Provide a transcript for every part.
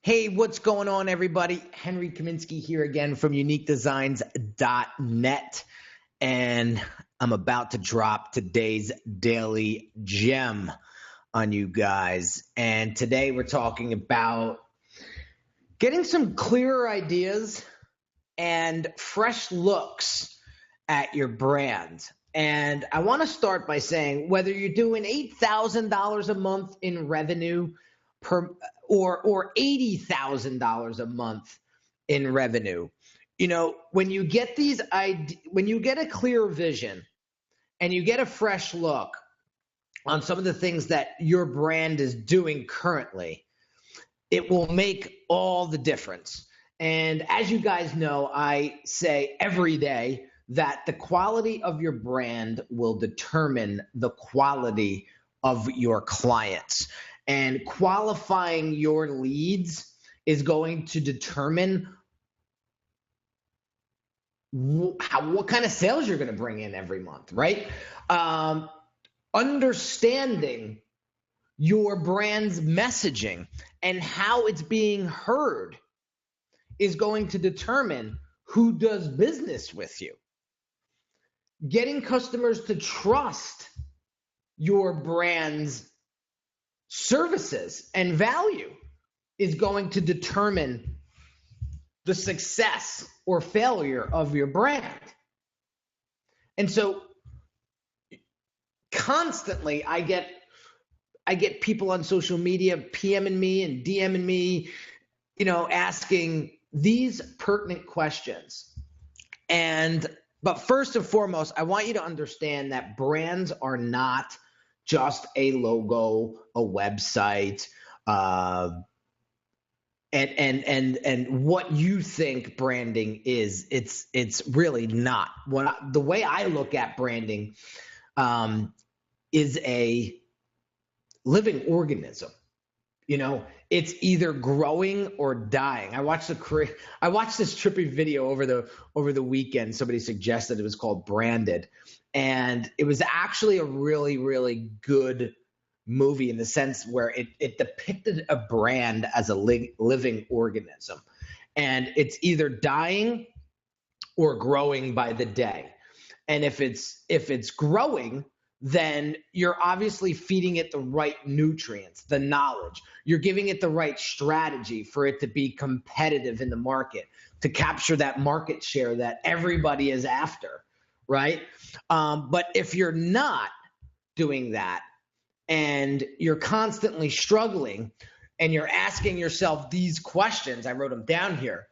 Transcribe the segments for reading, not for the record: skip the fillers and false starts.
Hey, what's going on, everybody? Henry Kaminski here again from uniquedesignz.net, and I'm about to drop today's daily gem on you guys. And today we're talking about getting some clearer ideas and fresh looks at your brand. And I want to start by saying whether you're doing $8,000 a month in revenue or $80,000 a month in revenue, when you get when you get a clear vision and you get a fresh look on some of the things that your brand is doing currently, it will make all the difference. And as you guys know, I say every day that the quality of your brand will determine the quality of your clients. And qualifying your leads is going to determine what kind of sales you're going to bring in every month, right? Understanding your brand's messaging and how it's being heard is going to determine who does business with you. Getting customers to trust your brand's services and value is going to determine the success or failure of your brand. And so constantly I get people on social media PMing me and DMing me, asking these pertinent questions. But first and foremost, I want you to understand that brands are not just a logo, a website, and what you think branding is. It's really not. The way I look at branding is a living organism. It's either growing or dying. I watched this trippy video over the weekend. Somebody suggested it was called Branded, and it was actually a really, really good movie in the sense where it depicted a brand as a living organism, and it's either dying or growing by the day. And if it's growing, then you're obviously feeding it the right nutrients, the knowledge. You're giving it the right strategy for it to be competitive in the market, to capture that market share that everybody is after, right? But if you're not doing that and you're constantly struggling and you're asking yourself these questions, I wrote them down here,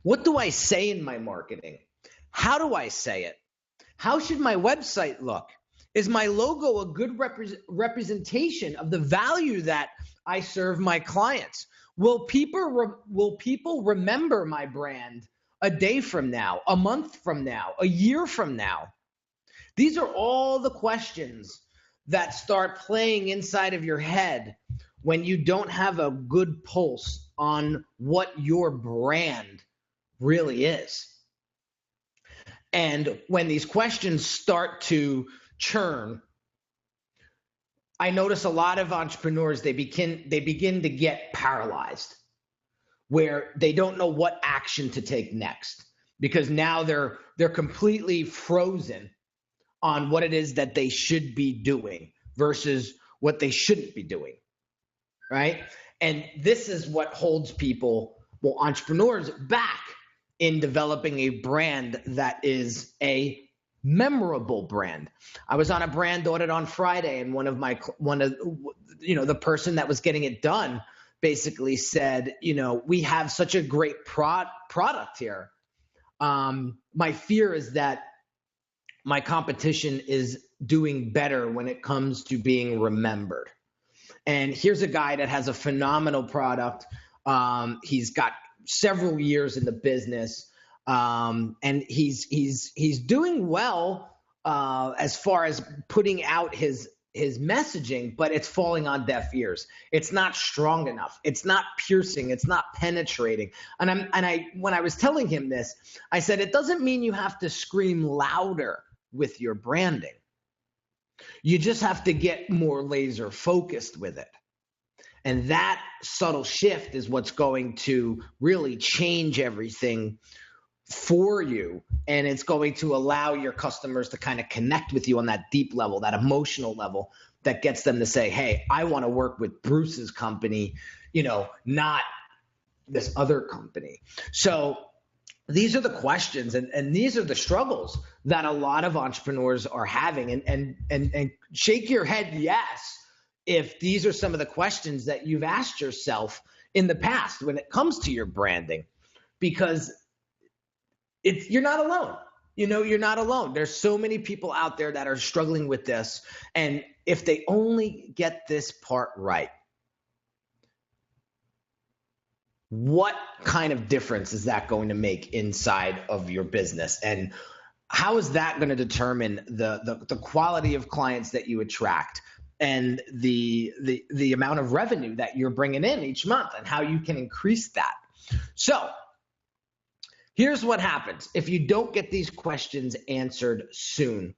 what do I say in my marketing? How do I say it? How should my website look? Is my logo a good representation of the value that I serve my clients? Will people remember my brand a day from now, a month from now, a year from now? These are all the questions that start playing inside of your head when you don't have a good pulse on what your brand really is. And when these questions start to churn, I notice a lot of entrepreneurs, they begin to get paralyzed, where they don't know what action to take next, because now they're completely frozen on what it is that they should be doing versus what they shouldn't be doing, right? And this is what holds entrepreneurs back in developing a brand that is a memorable brand. I was on a brand audit on Friday, and the person that was getting it done basically said, we have such a great product here. My fear is that my competition is doing better when it comes to being remembered. And here's a guy that has a phenomenal product. He's got several years in the business, and he's doing well as far as putting out his messaging, but it's falling on deaf ears. It's not strong enough. It's not piercing. It's not penetrating. And when I was telling him this, I said, it doesn't mean you have to scream louder with your branding. You just have to get more laser focused with it. And that subtle shift is what's going to really change everything for you. And it's going to allow your customers to kind of connect with you on that deep level, that emotional level that gets them to say, hey, I want to work with Bruce's company, not this other company. So these are the questions and these are the struggles that a lot of entrepreneurs are having. And shake your head yes if these are some of the questions that you've asked yourself in the past when it comes to your branding, because you're not alone. You're not alone. There's so many people out there that are struggling with this. And if they only get this part right, what kind of difference is that going to make inside of your business? And how is that going to determine the quality of clients that you attract and the amount of revenue that you're bringing in each month and how you can increase that? So here's what happens. If you don't get these questions answered soon,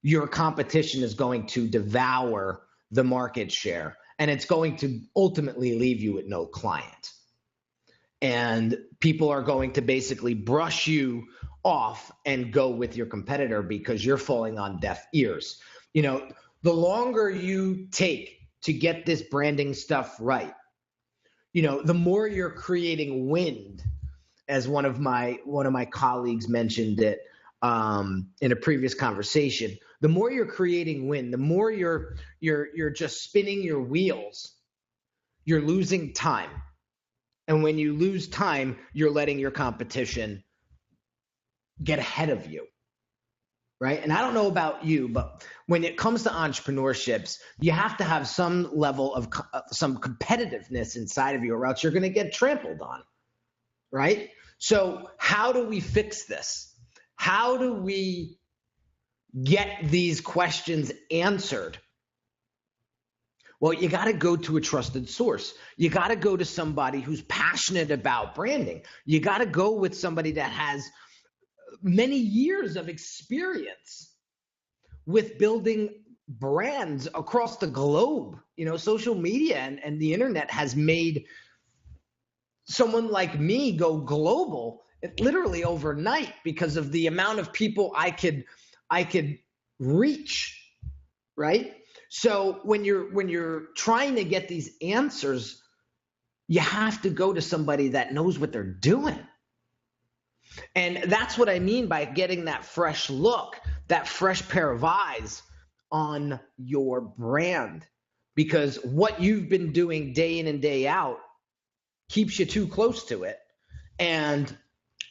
your competition is going to devour the market share, and it's going to ultimately leave you with no client. And people are going to basically brush you off and go with your competitor because you're falling on deaf ears. The longer you take to get this branding stuff right, the more you're creating wind, as one of my colleagues mentioned it in a previous conversation. The more you're creating wind, the more you're just spinning your wheels. You're losing time. And when you lose time, you're letting your competition get ahead of you, right? And I don't know about you, but when it comes to entrepreneurships, you have to have some level of some competitiveness inside of you, or else you're going to get trampled on, right? So how do we fix this? How do we get these questions answered? Well, you got to go to a trusted source. You got to go to somebody who's passionate about branding. You got to go with somebody that has many years of experience with building brands across the globe. Social media and the internet has made someone like me go global literally overnight because of the amount of people I could reach, right? So when you're trying to get these answers, you have to go to somebody that knows what they're doing. And that's what I mean by getting that fresh look, that fresh pair of eyes on your brand, because what you've been doing day in and day out keeps you too close to it, and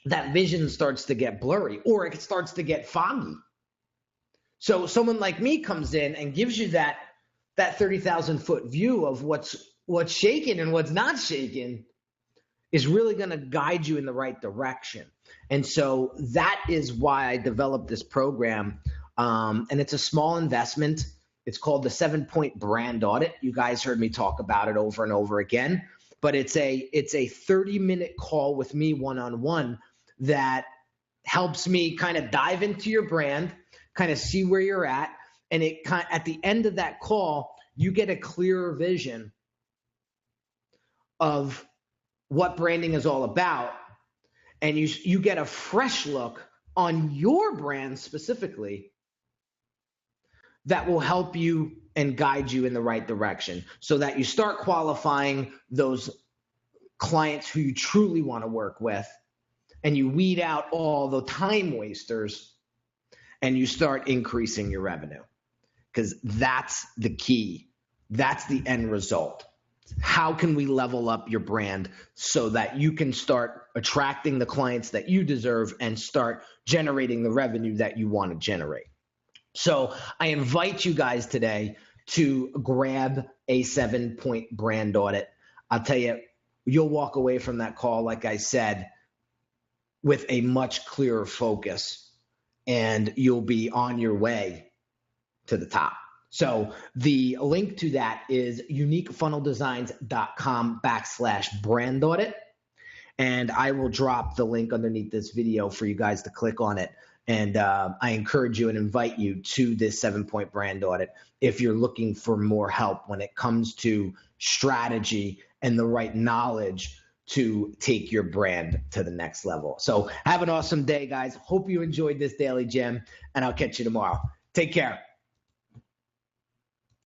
that vision starts to get blurry, or it starts to get foggy. So someone like me comes in and gives you that 30,000 foot view of what's shaking and what's not shaking, is really going to guide you in the right direction. And so that is why I developed this program. And it's a small investment. It's called the 7-Point Brand Audit. You guys heard me talk about it over and over again. But it's a 30-minute call with me one-on-one that helps me kind of dive into your brand, kind of see where you're at. And at the end of that call, you get a clearer vision of what branding is all about. And you get a fresh look on your brand specifically that will help you and guide you in the right direction, so that you start qualifying those clients who you truly want to work with, and you weed out all the time wasters, and you start increasing your revenue, because that's the key. That's the end result. How can we level up your brand so that you can start attracting the clients that you deserve and start generating the revenue that you want to generate? So I invite you guys today to grab a 7-Point Brand Audit. I'll tell you, you'll walk away from that call, like I said, with a much clearer focus, and you'll be on your way to the top. So the link to that is uniquefunneldesigns.com/brand audit. And I will drop the link underneath this video for you guys to click on it And I encourage you and invite you to this 7-point brand audit if you're looking for more help when it comes to strategy and the right knowledge to take your brand to the next level. So have an awesome day, guys. Hope you enjoyed this Daily Gem, and I'll catch you tomorrow. Take care.